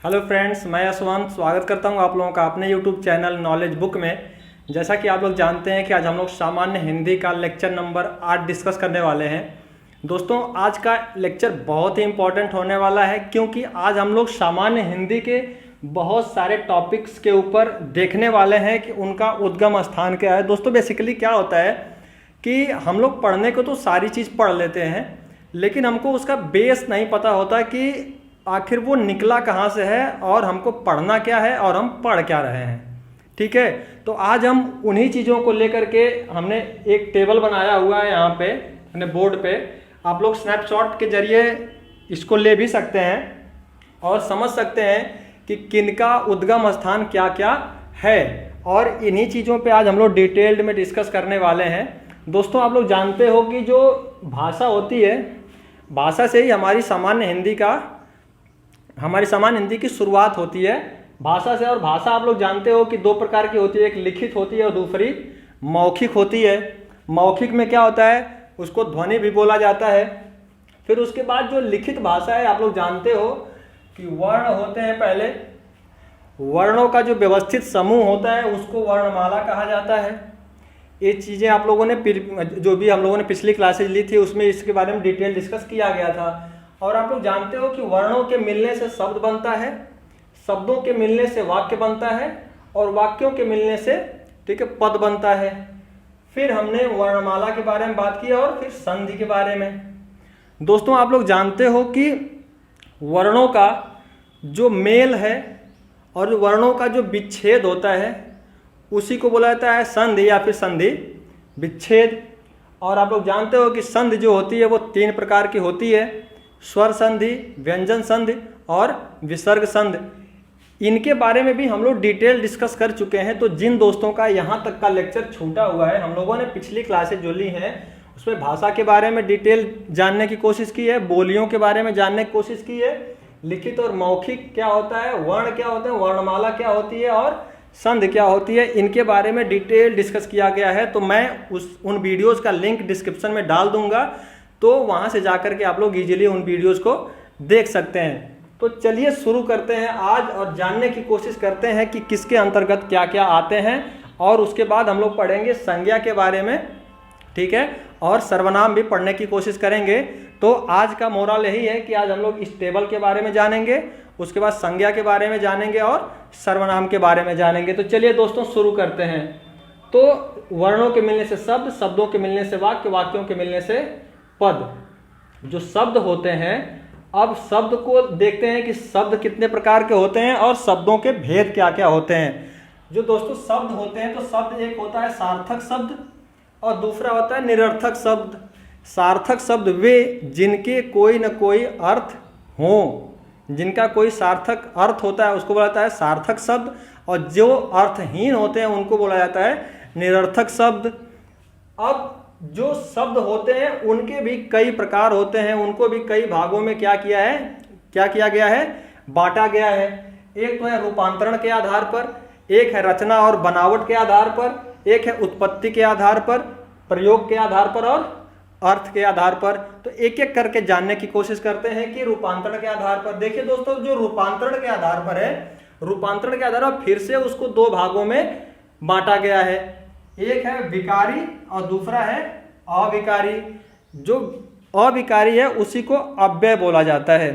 Hello friends, मैं यशवंत स्वागत करता हूं आप लोगों का अपने यूट्यूब चैनल नॉलेज बुक में। जैसा कि आप लोग जानते हैं कि आज हम लोग सामान्य हिंदी का लेक्चर नंबर 8 डिस्कस करने वाले हैं। दोस्तों, आज का लेक्चर बहुत ही इम्पोर्टेंट होने वाला है क्योंकि आज हम लोग सामान्य हिंदी के बहुत सारे टॉपिक्स के ऊपर देखने वाले हैं कि उनका उद्गम स्थान क्या है। दोस्तों, बेसिकली क्या होता है कि हम लोग पढ़ने को तो सारी चीज़ पढ़ लेते हैं, लेकिन हमको उसका बेस नहीं पता होता कि आखिर वो निकला कहाँ से है और हमको पढ़ना क्या है और हम पढ़ क्या रहे हैं। ठीक है, तो आज हम उन्हीं चीज़ों को लेकर के हमने एक टेबल बनाया हुआ है यहाँ पे अपने बोर्ड पे। आप लोग स्नैपशॉट के जरिए इसको ले भी सकते हैं और समझ सकते हैं कि किनका उद्गम स्थान क्या क्या है, और इन्हीं चीज़ों पे आज हम लोग डिटेल्ड में डिस्कस करने वाले हैं। दोस्तों, आप लोग जानते हो कि जो भाषा होती है, भाषा से ही हमारी सामान्य हिंदी की शुरुआत होती है, भाषा से। और भाषा आप लोग जानते हो कि दो प्रकार की होती है, एक लिखित होती है और दूसरी मौखिक होती है। मौखिक में क्या होता है, उसको ध्वनि भी बोला जाता है। फिर उसके बाद जो लिखित भाषा है, आप लोग जानते हो कि वर्ण होते हैं। पहले वर्णों का जो व्यवस्थित समूह होता है उसको वर्णमाला कहा जाता है। ये चीज़ें आप लोगों ने जो भी हम लोगों ने पिछली क्लासेज ली थी उसमें इसके बारे में डिटेल डिस्कस किया गया था। और आप लोग जानते हो कि वर्णों के मिलने से शब्द बनता है, शब्दों के मिलने से वाक्य बनता है और वाक्यों के मिलने से पद बनता है। फिर हमने वर्णमाला के बारे में बात की और फिर संधि के बारे में। दोस्तों, आप लोग जानते हो कि वर्णों का जो मेल है और वर्णों का जो विच्छेद होता है उसी को बोला जाता है संधि या फिर संधि विच्छेद। और आप लोग जानते हो कि संधि जो होती है वो 3 प्रकार की होती है, स्वर संधि, व्यंजन संधि और विसर्ग संधि। इनके बारे में भी हम लोग डिटेल डिस्कस कर चुके हैं। तो जिन दोस्तों का यहाँ तक का लेक्चर छूटा हुआ है, हम लोगों ने पिछली क्लासेज जो ली हैं उसमें भाषा के बारे में डिटेल जानने की कोशिश की है, बोलियों के बारे में जानने की कोशिश की है, लिखित और मौखिक क्या होता है, वर्ण क्या होते हैं, वर्णमाला क्या होती है और संधि क्या होती है, इनके बारे में डिटेल डिस्कस किया गया है। तो मैं उन वीडियोज़ का लिंक डिस्क्रिप्शन में डाल दूंगा, तो वहाँ से जाकर के आप लोग इजीली उन वीडियोज़ को देख सकते हैं। तो चलिए शुरू करते हैं आज और जानने की कोशिश करते हैं कि किसके अंतर्गत क्या क्या आते हैं। और उसके बाद हम लोग पढ़ेंगे संज्ञा के बारे में, ठीक है, और सर्वनाम भी पढ़ने की कोशिश करेंगे। तो आज का मोरल यही है कि आज हम लोग इस टेबल के बारे में जानेंगे, उसके बाद संज्ञा के बारे में जानेंगे और सर्वनाम के बारे में जानेंगे। तो चलिए दोस्तों शुरू करते हैं। तो वर्णों के मिलने से शब्द, शब्दों के मिलने से वाक्य, वाक्यों के मिलने से पद। जो शब्द होते हैं, अब शब्द को देखते हैं कि शब्द कितने प्रकार के होते हैं और शब्दों के भेद क्या क्या होते हैं। जो दोस्तों शब्द होते हैं, तो शब्द एक होता है सार्थक शब्द और दूसरा होता है निरर्थक शब्द। सार्थक शब्द वे जिनके कोई न कोई अर्थ हो, जिनका कोई सार्थक अर्थ होता है उसको बोला जाता है सार्थक शब्द, और जो अर्थहीन होते हैं उनको बोला जाता है निरर्थक शब्द। अब जो शब्द होते हैं उनके भी कई प्रकार होते हैं, उनको भी कई भागों में क्या किया गया है, बांटा गया है। एक तो है रूपांतरण के आधार पर, एक है रचना और बनावट के आधार पर, एक है उत्पत्ति के आधार पर, प्रयोग के आधार पर और अर्थ के आधार पर। तो एक एक करके जानने की कोशिश करते हैं कि रूपांतरण के आधार पर। देखिए दोस्तों, जो रूपांतरण के आधार पर है, रूपांतरण के आधार पर फिर से उसको 2 भागों में बांटा गया है। एक है विकारी और दूसरा है अविकारी। जो अविकारी है उसी को अव्यय बोला जाता है।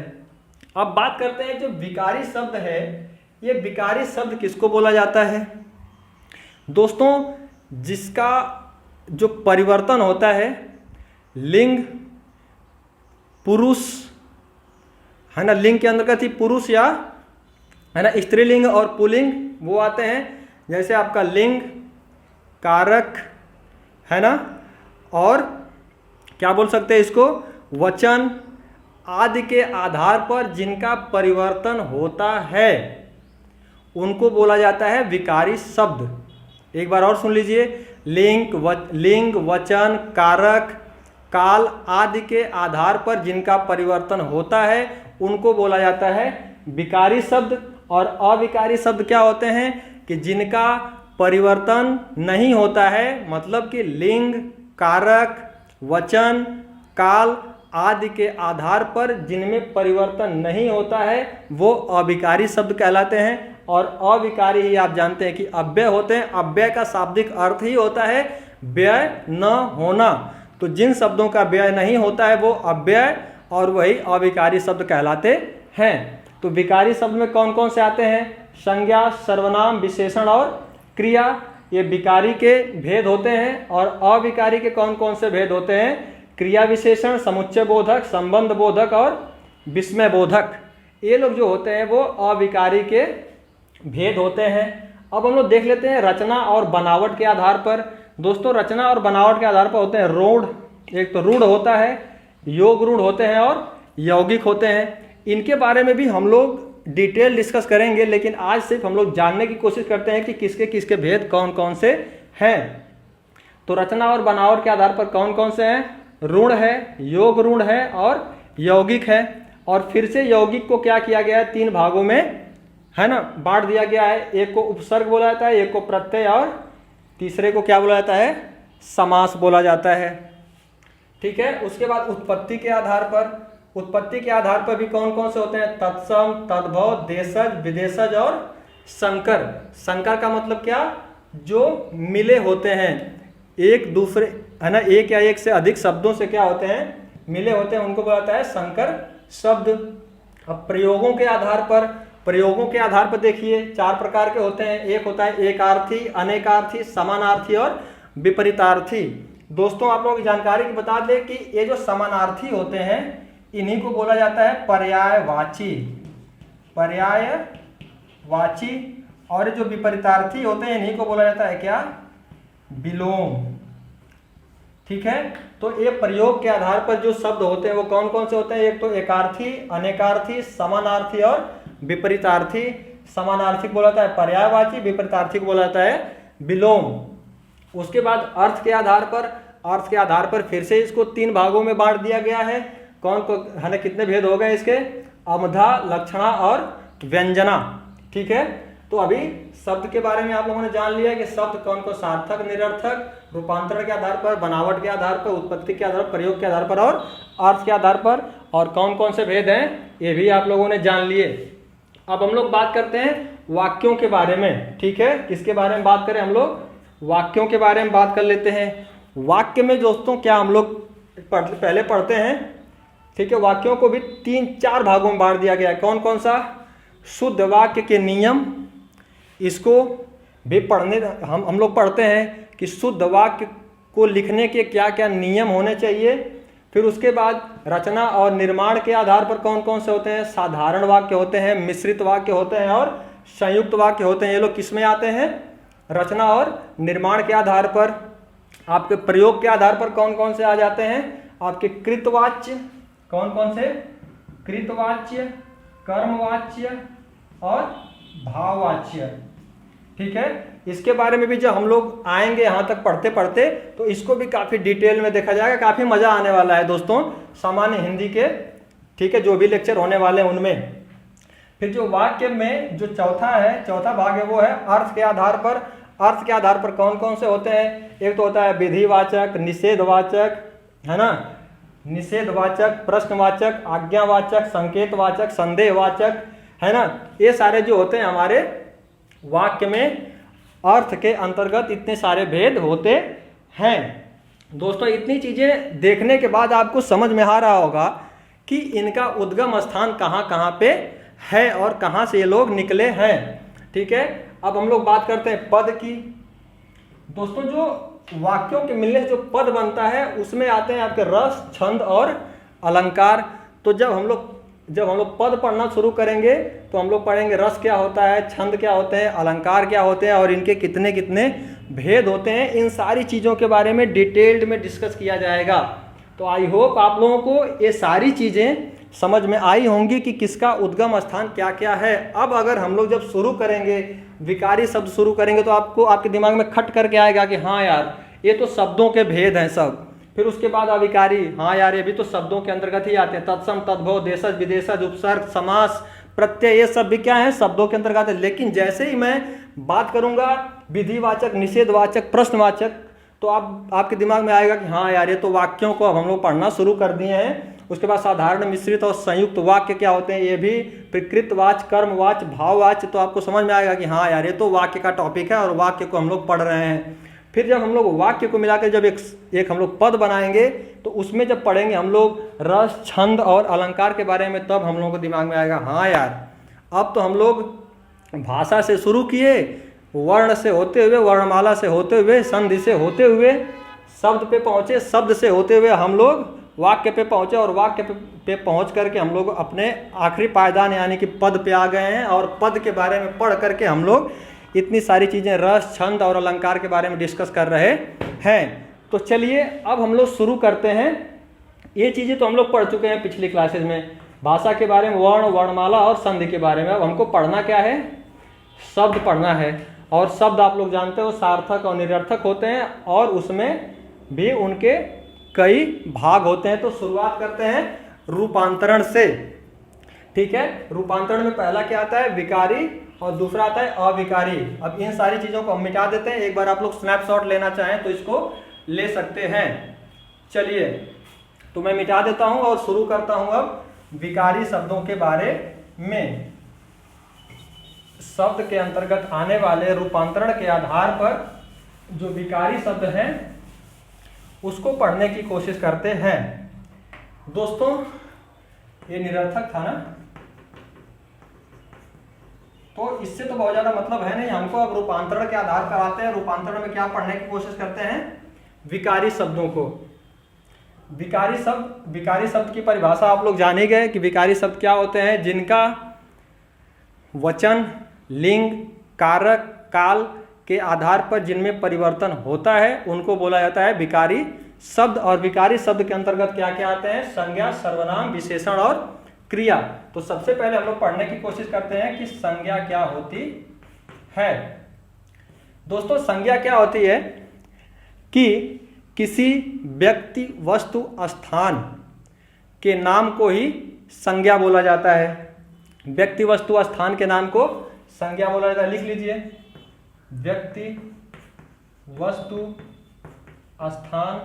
अब बात करते हैं जो विकारी शब्द है, ये विकारी शब्द किसको बोला जाता है। दोस्तों, जिसका जो परिवर्तन होता है, लिंग पुरुष है ना, लिंग के अंतर्गत ही पुरुष या है ना स्त्रीलिंग और पुल्लिंग वो आते हैं। जैसे आपका लिंग, कारक है ना, और क्या बोल सकते हैं इसको, वचन आदि के आधार पर जिनका परिवर्तन होता है उनको बोला जाता है विकारी शब्द। एक बार और सुन लीजिए, लिंग, वचन, कारक, काल आदि के आधार पर जिनका परिवर्तन होता है उनको बोला जाता है विकारी शब्द। और अविकारी शब्द क्या होते हैं कि जिनका परिवर्तन नहीं होता है, मतलब कि लिंग, कारक, वचन, काल आदि के आधार पर जिनमें परिवर्तन नहीं होता है वो अविकारी शब्द कहलाते हैं। और अविकारी ही आप जानते हैं कि अव्यय होते हैं। अव्यय का शाब्दिक अर्थ ही होता है व्यय न होना। तो जिन शब्दों का व्यय नहीं होता है वो अव्यय और वही अविकारी शब्द कहलाते हैं। तो विकारी शब्द में कौन कौन से आते हैं? संज्ञा, सर्वनाम, विशेषण और क्रिया। ये विकारी के भेद होते हैं। और अविकारी के कौन कौन से भेद होते हैं? क्रिया विशेषण, समुच्चय बोधक, संबंध बोधक और विस्मय बोधक। ये लोग जो होते हैं वो अविकारी के भेद होते हैं। अब हम लोग देख लेते हैं रचना और बनावट के आधार पर। दोस्तों रचना और बनावट के आधार पर होते हैं रूढ़। एक तो रूढ़ होता है, योग रूढ़ होते हैं और यौगिक होते हैं। इनके बारे में भी हम लोग डिटेल डिस्कस करेंगे, लेकिन आज सिर्फ हम लोग जानने की कोशिश करते हैं कि किसके किसके भेद कौन कौन से हैं। तो रचना और बनावट के आधार पर कौन कौन से हैं? रूढ़ है, योग रूढ़ है और यौगिक है। और फिर से यौगिक को क्या किया गया है? 3 भागों में है ना बांट दिया गया है। एक को उपसर्ग बोला जाता है, एक को प्रत्यय और तीसरे को क्या बोला जाता है? समास बोला जाता है। ठीक है। उसके बाद उत्पत्ति के आधार पर, उत्पत्ति के आधार पर भी कौन कौन से होते हैं? तत्सम, तद्भव, देशज, विदेशज और संकर। संकर का मतलब क्या? जो मिले होते हैं एक दूसरे, है ना, एक या एक से अधिक शब्दों से क्या होते हैं? मिले होते हैं, उनको बोला जाता है संकर शब्द। अब प्रयोगों के आधार पर, प्रयोगों के आधार पर देखिए 4 प्रकार के होते हैं। एक होता है एकार्थी, अनेकार्थी, समानार्थी और विपरीतार्थी। दोस्तों आप लोगों की जानकारी की बता दें कि ये जो समानार्थी होते हैं इन्हीं को बोला जाता है पर्यायवाची, पर्यायवाची। और जो विपरीतार्थी होते हैं इन्हीं को बोला जाता है क्या? विलोम। ठीक है। तो ये प्रयोग के आधार पर जो शब्द होते हैं वो कौन कौन से होते हैं? एक तो एकार्थी, अनेकार्थी, समानार्थी और विपरीतार्थी। समानार्थी को बोला जाता है पर्यायवाची, विपरीतार्थी को बोला जाता है विलोम। उसके बाद अर्थ के आधार पर, अर्थ के आधार पर फिर से इसको 3 भागों में बांट दिया गया है। कौन को, है ना, कितने भेद हो गए इसके? अमधा, लक्षणा और व्यंजना। ठीक है। तो अभी शब्द के बारे में आप लोगों ने जान लिया कि शब्द कौन को सार्थक, निरर्थक, रूपांतरण के आधार पर, बनावट के आधार पर, उत्पत्ति के आधार पर, प्रयोग के आधार पर और अर्थ के आधार पर, और कौन कौन से भेद हैं ये भी आप लोगों ने जान लिए। अब हम लोग बात करते हैं वाक्यों के बारे में। ठीक है। किसके बारे में बात करें हम लोग? वाक्यों के बारे में बात कर लेते हैं। वाक्य में दोस्तों क्या हम लोग पहले पढ़ते हैं? ठीक है। वाक्यों को भी 3-4 भागों में बांट दिया गया है। कौन कौन सा? शुद्ध वाक्य के नियम, इसको भी पढ़ने हम लोग पढ़ते हैं कि शुद्ध वाक्य को लिखने के क्या क्या नियम होने चाहिए। फिर उसके बाद रचना और निर्माण के आधार पर कौन कौन से होते हैं? साधारण वाक्य होते हैं, मिश्रित वाक्य होते हैं और संयुक्त वाक्य होते हैं। ये लोग किस में आते हैं? रचना और निर्माण के आधार पर। आपके प्रयोग के आधार पर कौन कौन से आ जाते हैं? आपके कृतवाच्य, कौन कौन से? कृतवाच्य, कर्मवाच्य और भाववाच्य। ठीक है। इसके बारे में भी जब हम लोग आएंगे यहाँ तक पढ़ते पढ़ते तो इसको भी काफ़ी डिटेल में देखा जाएगा। काफ़ी मज़ा आने वाला है दोस्तों सामान्य हिंदी के। ठीक है। जो भी लेक्चर होने वाले हैं उनमें। फिर जो वाक्य में जो चौथा भाग है वो है अर्थ के आधार पर। अर्थ के आधार पर कौन कौन से होते हैं? एक तो होता है विधिवाचक, निषेधवाचक, है ना, निषेधवाचक, प्रश्नवाचक, आज्ञावाचक, संकेतवाचक, संदेहवाचक, है ना। ये सारे जो होते हैं हमारे वाक्य में अर्थ के अंतर्गत इतने सारे भेद होते हैं। दोस्तों इतनी चीज़ें देखने के बाद आपको समझ में आ रहा होगा कि इनका उद्गम स्थान कहाँ कहाँ पे है और कहाँ से ये लोग निकले हैं। ठीक है। अब हम लोग बात करते हैं पद की। दोस्तों जो वाक्यों के मिलने से जो पद बनता है उसमें आते हैं आपके रस, छंद और अलंकार। तो जब हम लोग पद पढ़ना शुरू करेंगे तो हम लोग पढ़ेंगे रस क्या होता है, छंद क्या होते हैं, अलंकार क्या होते हैं और इनके कितने कितने भेद होते हैं। इन सारी चीज़ों के बारे में डिटेल्ड में डिस्कस किया जाएगा। तो आई होप आप लोगों को ये सारी चीज़ें समझ में आई होंगी कि किसका उद्गम स्थान क्या क्या है। अब अगर हम लोग जब शुरू करेंगे, विकारी शब्द शुरू करेंगे, तो आपको आपके दिमाग में खट करके आएगा कि हाँ यार ये तो शब्दों के भेद हैं सब। फिर उसके बाद अविकारी, हाँ यार ये भी तो शब्दों के अंतर्गत ही आते हैं। तत्सम, तद्भव, देशज, विदेशज, उपसर्ग, समास, प्रत्यय, ये सब भी क्या है? शब्दों के अंतर्गत है। लेकिन जैसे ही मैं बात करूंगा विधिवाचक, निषेधवाचक, प्रश्नवाचक, तो आपके दिमाग में आएगा कि हाँ यार ये तो वाक्यों को अब हम लोग पढ़ना शुरू कर दिए हैं उसके बाद साधारण, मिश्रित और संयुक्त वाक्य क्या होते हैं, ये भी प्रकृतवाच्य, कर्मवाच्य, भाववाच्य। तो आपको समझ में आएगा कि हाँ यार ये तो वाक्य का टॉपिक है और वाक्य को हम लोग पढ़ रहे हैं। फिर जब हम लोग वाक्य को मिलाकर जब एक हम लोग पद बनाएंगे तो उसमें जब पढ़ेंगे हम लोग रस, छंद और अलंकार के बारे में, तब हम लोगों को दिमाग में आएगा हाँ यार अब तो हम लोग भाषा से शुरू किए, वर्ण से होते हुए, वर्णमाला से होते हुए, संधि से होते हुए शब्द पे पहुँचे, शब्द से होते हुए हम लोग वाक्य पे पहुँचे और वाक्य पे पहुँच करके हम लोग अपने आखिरी पायदान यानी कि पद पे आ गए हैं। और पद के बारे में पढ़ करके हम लोग इतनी सारी चीज़ें रस, छंद और अलंकार के बारे में डिस्कस कर रहे हैं। तो चलिए अब हम लोग शुरू करते हैं। ये चीज़ें तो हम लोग पढ़ चुके हैं पिछली क्लासेस में, भाषा के बारे में, वर्ण, वर्णमाला और संधि के बारे में। अब हमको पढ़ना क्या है, शब्द पढ़ना है। और शब्द आप लोग जानते हो सार्थक और निरर्थक होते हैं और उसमें भी उनके कई भाग होते हैं। तो शुरुआत करते हैं रूपांतरण से, ठीक है। रूपांतरण में पहला क्या आता है, विकारी, और दूसरा आता है अविकारी। अब इन सारी चीज़ों को हम मिटा देते हैं। एक बार आप लोग स्नैपशॉट लेना चाहें तो इसको ले सकते हैं। चलिए तो मैं मिटा देता हूं और शुरू करता हूं अब विकारी शब्दों के बारे में। शब्द के अंतर्गत आने वाले रूपांतरण के आधार पर जो विकारी शब्द हैं उसको पढ़ने की कोशिश करते हैं। दोस्तों ये निरर्थक था ना, तो इससे तो बहुत ज्यादा मतलब है नहीं हमको। अब रूपांतरण के आधार पर आते हैं। रूपांतरण में क्या पढ़ने की कोशिश करते हैं, विकारी शब्दों को। विकारी शब्द की परिभाषा आप लोग जान ही गए कि विकारी शब्द क्या होते हैं, जिनका वचन, लिंग, कारक, काल के आधार पर जिनमें परिवर्तन होता है उनको बोला जाता है विकारी शब्द। और विकारी शब्द के अंतर्गत क्या क्या आते हैं, संज्ञा, सर्वनाम, विशेषण और क्रिया। तो सबसे पहले हम लोग पढ़ने की कोशिश करते हैं कि संज्ञा क्या होती है। दोस्तों संज्ञा क्या होती है कि किसी व्यक्ति, वस्तु, स्थान के नाम को ही संज्ञा बोला जाता है। व्यक्ति, वस्तु, स्थान के नाम को संज्ञा बोला जाता है। लिख लीजिए, व्यक्ति, वस्तु, स्थान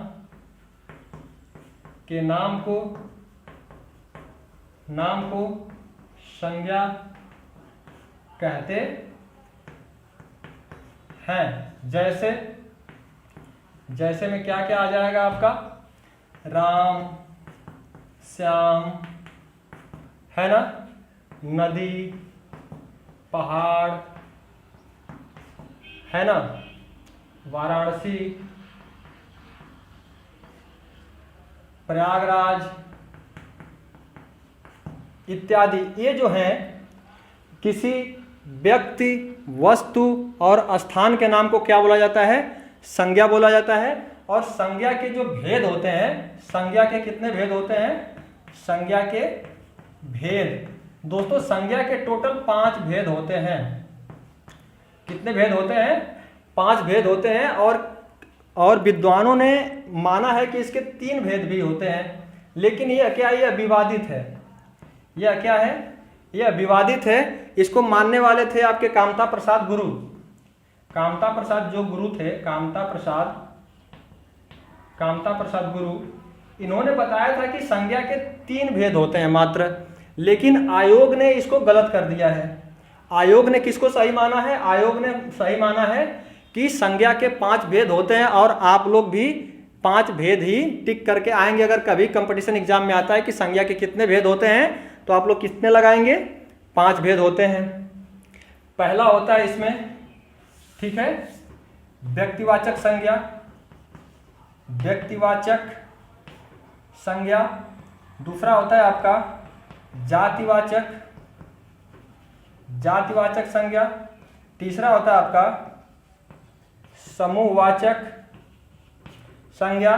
के नाम को संज्ञा कहते हैं। जैसे में क्या क्या आ जाएगा आपका, राम, श्याम, है ना, नदी, पहाड़, है ना, वाराणसी, प्रयागराज इत्यादि। ये जो हैं किसी व्यक्ति, वस्तु और स्थान के नाम को क्या बोला जाता है, संज्ञा बोला जाता है। और संज्ञा के जो भेद होते हैं, संज्ञा के कितने भेद होते हैं, संज्ञा के भेद, दोस्तों संज्ञा के टोटल 5 भेद होते हैं। कितने भेद होते हैं, 5 भेद होते हैं। और विद्वानों ने माना है कि इसके 3 भेद भी होते हैं, लेकिन ये क्या, ये विवादित है। यह क्या है, यह विवादित है। इसको मानने वाले थे आपके कामता प्रसाद गुरु। कामता प्रसाद जो गुरु थे, कामता प्रसाद गुरु, इन्होंने बताया था कि संज्ञा के 3 भेद होते हैं मात्र, लेकिन आयोग ने इसको गलत कर दिया है। आयोग ने किसको सही माना है, आयोग ने सही माना है कि संज्ञा के 5 भेद होते हैं। और आप लोग भी 5 भेद ही टिक करके आएंगे। अगर कभी कंपटीशन एग्जाम में आता है कि संज्ञा के कितने भेद होते हैं, तो आप लोग कितने लगाएंगे, 5 भेद होते हैं। पहला होता है इसमें, ठीक है, व्यक्तिवाचक संज्ञा, व्यक्तिवाचक संज्ञा। दूसरा होता है आपका जातिवाचक संज्ञा। तीसरा होता है आपका समूहवाचक संज्ञा।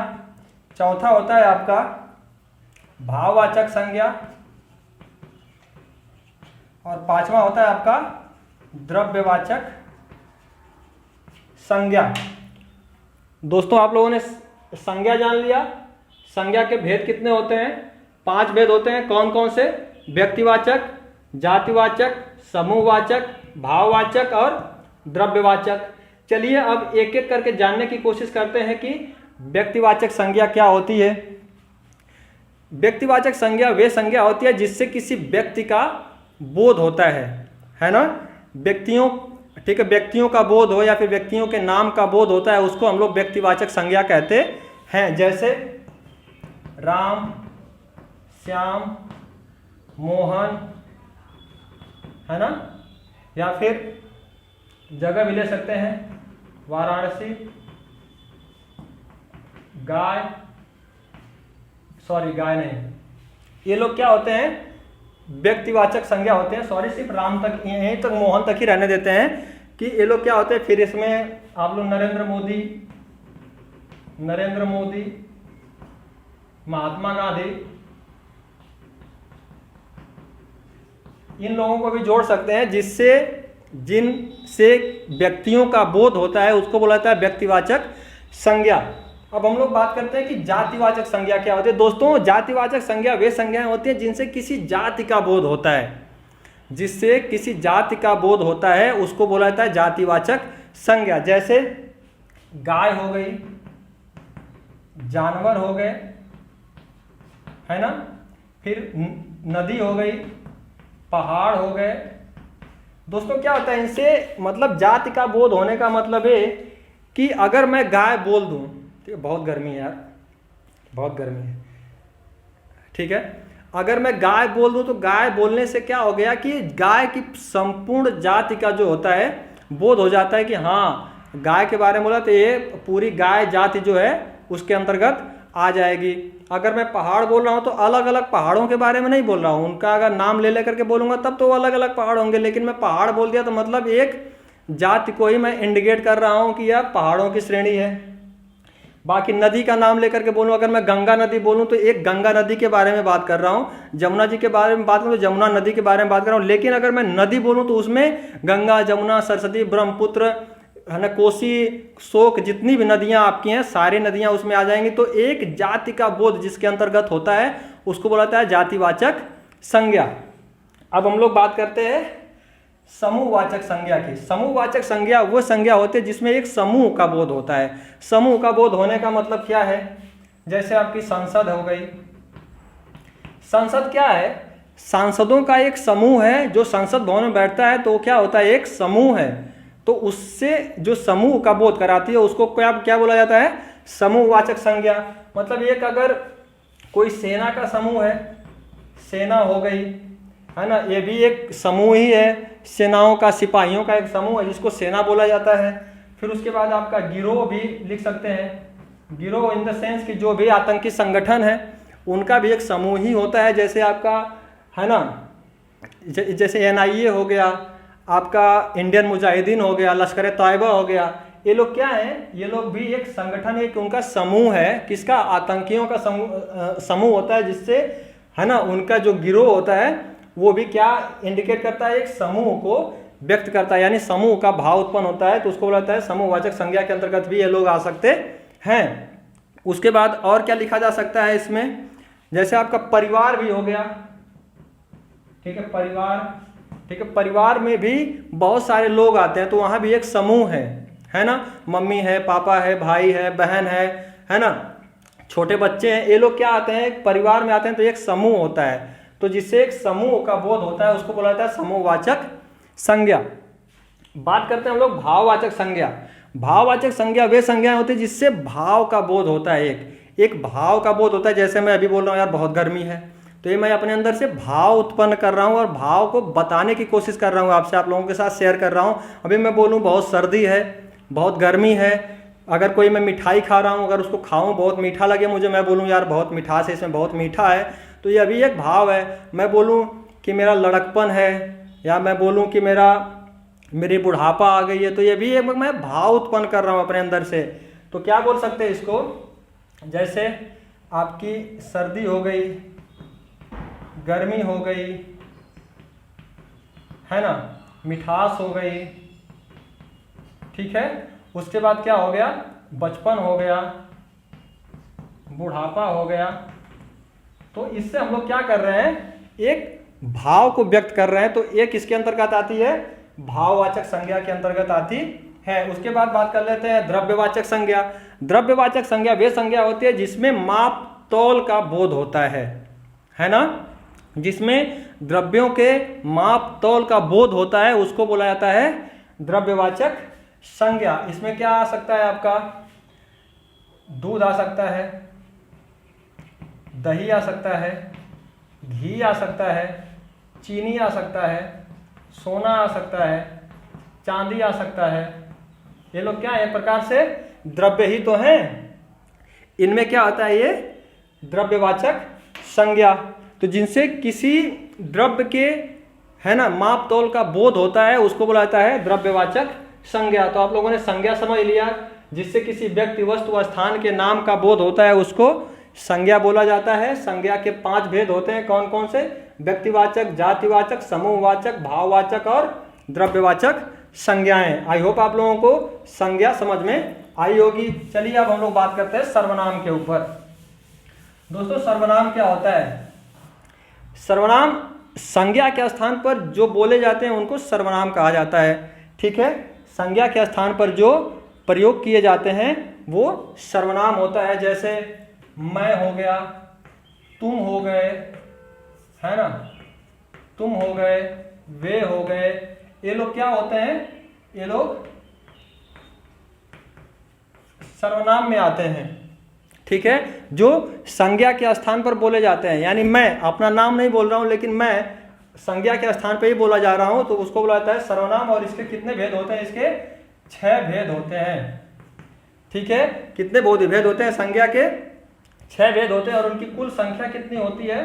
चौथा होता है आपका भाववाचक संज्ञा। और 5वां होता है आपका द्रव्यवाचक संज्ञा। दोस्तों आप लोगों ने संज्ञा जान लिया। संज्ञा के भेद कितने होते हैं, 5 भेद होते हैं। कौन कौन से, व्यक्तिवाचक, जातिवाचक, समूहवाचक, भाववाचक और द्रव्यवाचक। चलिए अब एक एक करके जानने की कोशिश करते हैं कि व्यक्तिवाचक संज्ञा क्या होती है। व्यक्तिवाचक संज्ञा वे संज्ञा होती है जिससे किसी व्यक्ति का बोध होता है ना। व्यक्तियों, ठीक है, व्यक्तियों का बोध हो या फिर व्यक्तियों के नाम का बोध होता है, उसको हम लोग व्यक्तिवाचक संज्ञा कहते हैं। जैसे राम, श्याम, मोहन, है ना, या फिर जगह भी ले सकते हैं, वाराणसी, गाय, सॉरी गाय नहीं, ये लोग क्या होते हैं, व्यक्तिवाचक संज्ञा होते हैं। सॉरी, सिर्फ राम तक, यहीं तक, मोहन तक ही रहने देते हैं कि ये लोग क्या होते हैं। फिर इसमें आप लोग नरेंद्र मोदी, महात्मा गांधी, इन लोगों को भी जोड़ सकते हैं, जिनसे व्यक्तियों का बोध होता है, उसको बोला जाता है व्यक्तिवाचक संज्ञा। अब हम लोग बात करते हैं कि जातिवाचक संज्ञा क्या होती है। दोस्तों, जातिवाचक संज्ञा वे संज्ञाएं होती हैं जिनसे किसी जाति का बोध होता है, जिससे किसी जाति का बोध होता है, उसको बोला जाता है जातिवाचक संज्ञा। जैसे गाय हो गई, जानवर हो गए, है ना, फिर नदी हो गई, पहाड़ हो गए। दोस्तों, क्या होता है इनसे, मतलब जाति का बोध होने का मतलब है कि अगर मैं गाय बोल दूं, ठीक है, बहुत गर्मी है यार, बहुत गर्मी है, ठीक है, अगर मैं गाय बोल दूं तो गाय बोलने से क्या हो गया कि गाय की संपूर्ण जाति का जो होता है बोध हो जाता है कि हाँ, गाय के बारे में बोला तो ये पूरी गाय जाति जो है उसके अंतर्गत आ जाएगी। अगर मैं पहाड़ बोल रहा हूँ तो अलग अलग पहाड़ों के बारे में नहीं बोल रहा हूँ, उनका अगर नाम ले लेकर के बोलूँगा तब तो अलग अलग पहाड़ होंगे, लेकिन मैं पहाड़ बोल दिया तो मतलब एक जाति को ही मैं इंडिकेट कर रहा हूँ कि यह पहाड़ों की श्रेणी है। बाकी नदी का नाम लेकर के बोलूँ, अगर मैं गंगा नदी बोलूँ तो एक गंगा नदी के बारे में बात कर रहा हूँ, जमुना जी के बारे में बात करूँ तो जमुना नदी के बारे में बात कर रहा हूँ। लेकिन अगर मैं नदी बोलूँ तो उसमें गंगा, जमुना, सरस्वती, ब्रह्मपुत्र, है ना, कोसी, शोक, जितनी भी नदियां आपकी हैं सारी नदियां उसमें आ जाएंगी। तो एक जाति का बोध जिसके अंतर्गत होता है उसको बोला जाता है जातिवाचक संज्ञा। अब हम लोग बात करते हैं समूहवाचक संज्ञा की। समूहवाचक संज्ञा वो संज्ञा होती है जिसमें एक समूह का बोध होता है। समूह का बोध होने का मतलब क्या है, जैसे आपकी संसद हो गई। संसद क्या है, सांसदों का एक समूह है जो संसद भवन में बैठता है, तो क्या होता है, एक समूह है। तो उससे जो समूह का बोध कराती है उसको क्या क्या बोला जाता है, समूहवाचक संज्ञा। मतलब एक अगर कोई सेना का समूह है, सेना हो गई, है ना, ये भी एक समूह ही है, सेनाओं का, सिपाहियों का एक समूह है जिसको सेना बोला जाता है। फिर उसके बाद आपका गिरोह भी लिख सकते हैं। गिरोह इन द सेंस कि जो भी आतंकी संगठन है उनका भी एक समूह ही होता है। जैसे आपका, है ना, जैसे NIA हो गया, आपका इंडियन मुजाहिदीन हो गया, लश्कर तैयबा हो गया, ये लोग क्या हैं, ये लोग भी एक संगठन है, कि उनका समूह है, किसका, आतंकियों का समूह होता है, जिससे, है ना, उनका जो गिरोह होता है वो भी क्या इंडिकेट करता है, एक समूह को व्यक्त करता है, यानी समूह का भाव उत्पन्न होता है, तो उसको बोला जाता है समूहवाचक संज्ञा के अंतर्गत भी ये लोग आ सकते हैं। उसके बाद और क्या लिखा जा सकता है इसमें, जैसे आपका परिवार भी हो गया, ठीक है, परिवार, ठीक है, परिवार में भी बहुत सारे लोग आते हैं तो वहाँ भी एक समूह है ना, मम्मी है, पापा है, भाई है, बहन है ना, छोटे बच्चे हैं, ये लोग क्या आते हैं, एक परिवार में आते हैं तो एक समूह होता है। तो जिससे एक समूह का बोध होता है उसको बोला जाता है समूहवाचक संज्ञा। बात करते हैं हम लोग भाववाचक संज्ञा। भाववाचक संज्ञा वे संज्ञाएं होती है जिससे भाव का बोध होता है, एक भाव का बोध होता है। जैसे मैं अभी बोल रहा हूँ यार बहुत गर्मी है, तो ये मैं अपने अंदर से भाव उत्पन्न कर रहा हूँ और भाव को बताने की कोशिश कर रहा हूँ, आपसे, आप लोगों के साथ शेयर कर रहा हूँ। अभी मैं बोलूँ बहुत सर्दी है, बहुत गर्मी है, अगर कोई मैं मिठाई खा रहा हूँ, अगर उसको खाऊं बहुत मीठा लगे मुझे, मैं बोलूँ यार बहुत मिठास है, इसमें बहुत मीठा है, तो ये अभी एक भाव है। मैं बोलूँ कि मेरा लड़कपन है, या मैं बोलूँ कि मेरी बुढ़ापा आ गई है, तो ये भी एक मैं भाव उत्पन्न कर रहा हूँ अपने अंदर से। तो क्या बोल सकते हैं इसको, जैसे आपकी सर्दी हो गई, गर्मी हो गई, है ना, मिठास हो गई, ठीक है। उसके बाद क्या हो गया, बचपन हो गया, बुढ़ापा हो गया। तो इससे हम लोग क्या कर रहे हैं, एक भाव को व्यक्त कर रहे हैं। तो एक किसके अंतर्गत आती है, भाववाचक संज्ञा के अंतर्गत आती है। उसके बाद बात कर लेते हैं द्रव्यवाचक संज्ञा। द्रव्यवाचक संज्ञा वे संज्ञा होती है जिसमें माप तौल का बोध होता है ना, जिसमें द्रव्यों के माप तौल का बोध होता है उसको बोला जाता है द्रव्यवाचक संज्ञा। इसमें क्या आ सकता है आपका, दूध आ सकता है, दही आ सकता है, घी आ सकता है, चीनी आ सकता है, सोना आ सकता है, चांदी आ सकता है। ये लोग क्या है, एक प्रकार से द्रव्य ही तो हैं। इनमें क्या आता है, ये द्रव्यवाचक संज्ञा। तो जिनसे किसी द्रव्य के है ना माप तौल का बोध होता है उसको बोला जाता है द्रव्यवाचक संज्ञा। तो आप लोगों ने संज्ञा समझ लिया, जिससे किसी व्यक्ति वस्तु व स्थान के नाम का बोध होता है उसको संज्ञा बोला जाता है। संज्ञा के 5 भेद होते हैं, कौन कौन से, व्यक्तिवाचक, जातिवाचक, समूहवाचक, भाववाचक और द्रव्यवाचक संज्ञाएं। आई होप आप लोगों को संज्ञा समझ में आई होगी। चलिए अब हम लोग बात करते हैं सर्वनाम के ऊपर। दोस्तों सर्वनाम क्या होता है, सर्वनाम संज्ञा के स्थान पर जो बोले जाते हैं उनको सर्वनाम कहा जाता है। ठीक है, संज्ञा के स्थान पर जो प्रयोग किए जाते हैं वो सर्वनाम होता है। जैसे मैं हो गया, तुम हो गए, है ना, तुम हो गए, वे हो गए, ये लोग क्या होते हैं, ये लोग सर्वनाम में आते हैं। ठीक है, जो संज्ञा के स्थान पर बोले जाते हैं, यानी मैं अपना नाम नहीं बोल रहा हूं लेकिन मैं संज्ञा के स्थान पर ही बोला जा रहा हूं, तो उसको बोला जाता है सर्वनाम। और इसके कितने भेद होते हैं, इसके 6 भेद होते हैं। ठीक है, कितने भेद होते हैं, संज्ञा के 6 भेद होते हैं। और उनकी कुल संख्या कितनी होती है,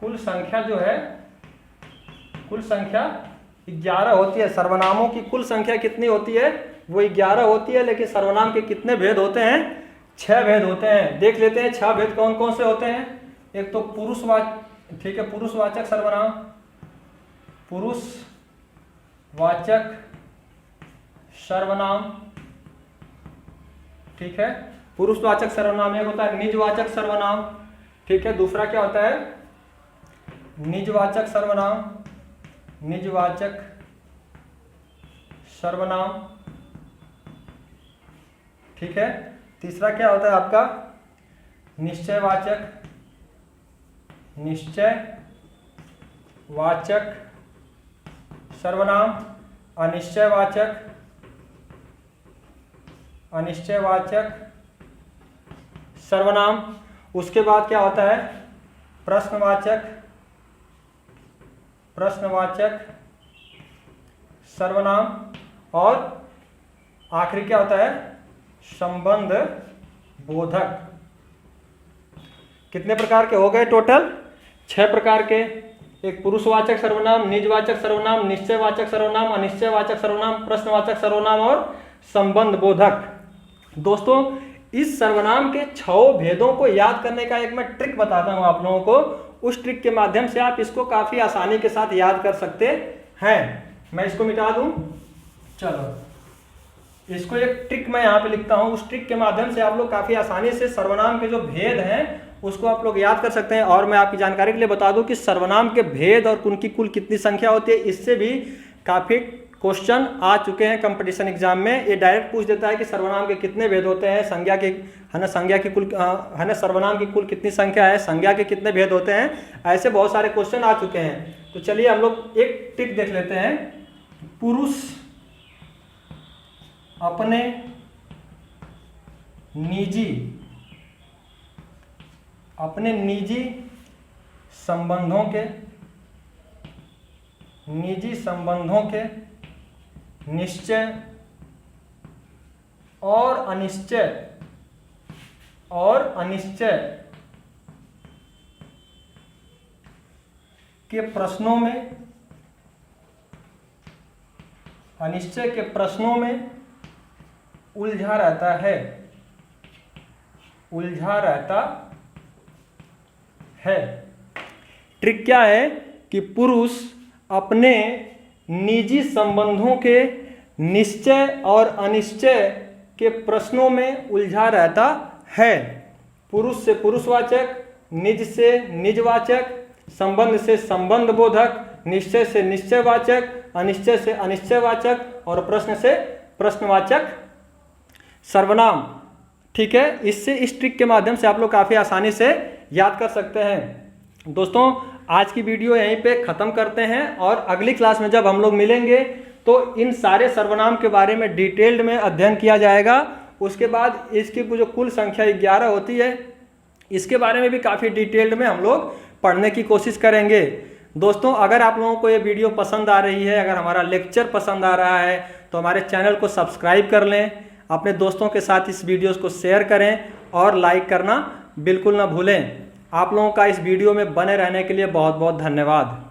कुल संख्या जो है, कुल संख्या 11 होती है। सर्वनामों की कुल संख्या कितनी होती है, वो 11 होती है। लेकिन सर्वनाम के कितने भेद होते हैं, 6 भेद होते हैं। देख लेते हैं 6 भेद कौन कौन से होते हैं। एक तो पुरुषवाचक, ठीक है, पुरुषवाचक सर्वनाम, पुरुषवाचक सर्वनाम, ठीक है, पुरुषवाचक सर्वनाम। एक होता है निजवाचक सर्वनाम, ठीक है। दूसरा क्या होता है, निजवाचक सर्वनाम, निजवाचक सर्वनाम, ठीक है। तीसरा क्या होता है आपका, निश्चयवाचक, निश्चयवाचक सर्वनाम, अनिश्चयवाचक, अनिश्चयवाचक सर्वनाम। उसके बाद क्या होता है, प्रश्नवाचक, प्रश्नवाचक सर्वनाम। और आखिरी क्या होता है, संबंध बोधक। कितने प्रकार के हो गए टोटल, 6 प्रकार के। एक पुरुषवाचक सर्वनाम, निजवाचक सर्वनाम, निश्चयवाचक सर्वनाम, अनिश्चयवाचक सर्वनाम, प्रश्नवाचक सर्वनाम और संबंध बोधक। दोस्तों इस सर्वनाम के 6 भेदों को याद करने का एक मैं ट्रिक बताता हूं आप लोगों को। उस ट्रिक के माध्यम से आप इसको काफी आसानी के साथ याद कर सकते हैं। मैं इसको मिटा दूं, चलो इसको एक ट्रिक मैं यहाँ पे लिखता हूं। उस ट्रिक के माध्यम से आप लोग काफी आसानी से सर्वनाम के जो भेद हैं उसको आप लोग याद कर सकते हैं। और मैं आपकी जानकारी के लिए बता दूं कि सर्वनाम के भेद और उनकी कुल कितनी संख्या होती है, इससे भी काफी क्वेश्चन आ चुके हैं कंपटीशन एग्जाम में। ये डायरेक्ट पूछ देता है कि सर्वनाम के कितने भेद होते हैं, संज्ञा के, है ना, संज्ञा की कुल, है ना, सर्वनाम की कुल कितनी संख्या है, संज्ञा के कितने भेद होते हैं। ऐसे बहुत सारे क्वेश्चन आ चुके हैं। तो चलिए हम लोग एक ट्रिक देख लेते हैं। पुरुष अपने निजी, अपने निजी संबंधों के, निजी संबंधों के निश्चय और अनिश्चय, और अनिश्चय के प्रश्नों में, अनिश्चय के प्रश्नों में उलझा रहता है, उलझा रहता है। ट्रिक क्या है कि पुरुष अपने निजी संबंधों के निश्चय और अनिश्चय के प्रश्नों में उलझा रहता है। पुरुष से पुरुषवाचक, निज से निजवाचक, संबंध से संबंध बोधक, निश्चय से निश्चयवाचक, अनिश्चय से अनिश्चयवाचक और प्रश्न से प्रश्नवाचक सर्वनाम। ठीक है, इससे इस ट्रिक के माध्यम से आप लोग काफ़ी आसानी से याद कर सकते हैं। दोस्तों आज की वीडियो यहीं पे ख़त्म करते हैं और अगली क्लास में जब हम लोग मिलेंगे तो इन सारे सर्वनाम के बारे में डिटेल्ड में अध्ययन किया जाएगा। उसके बाद इसकी जो कुल संख्या 11 होती है इसके बारे में भी काफ़ी डिटेल्ड में हम लोग पढ़ने की कोशिश करेंगे। दोस्तों अगर आप लोगों को ये वीडियो पसंद आ रही है, अगर हमारा लेक्चर पसंद आ रहा है तो हमारे चैनल को सब्सक्राइब कर लें, अपने दोस्तों के साथ इस वीडियोस को शेयर करें और लाइक करना बिल्कुल ना भूलें। आप लोगों का इस वीडियो में बने रहने के लिए बहुत बहुत धन्यवाद।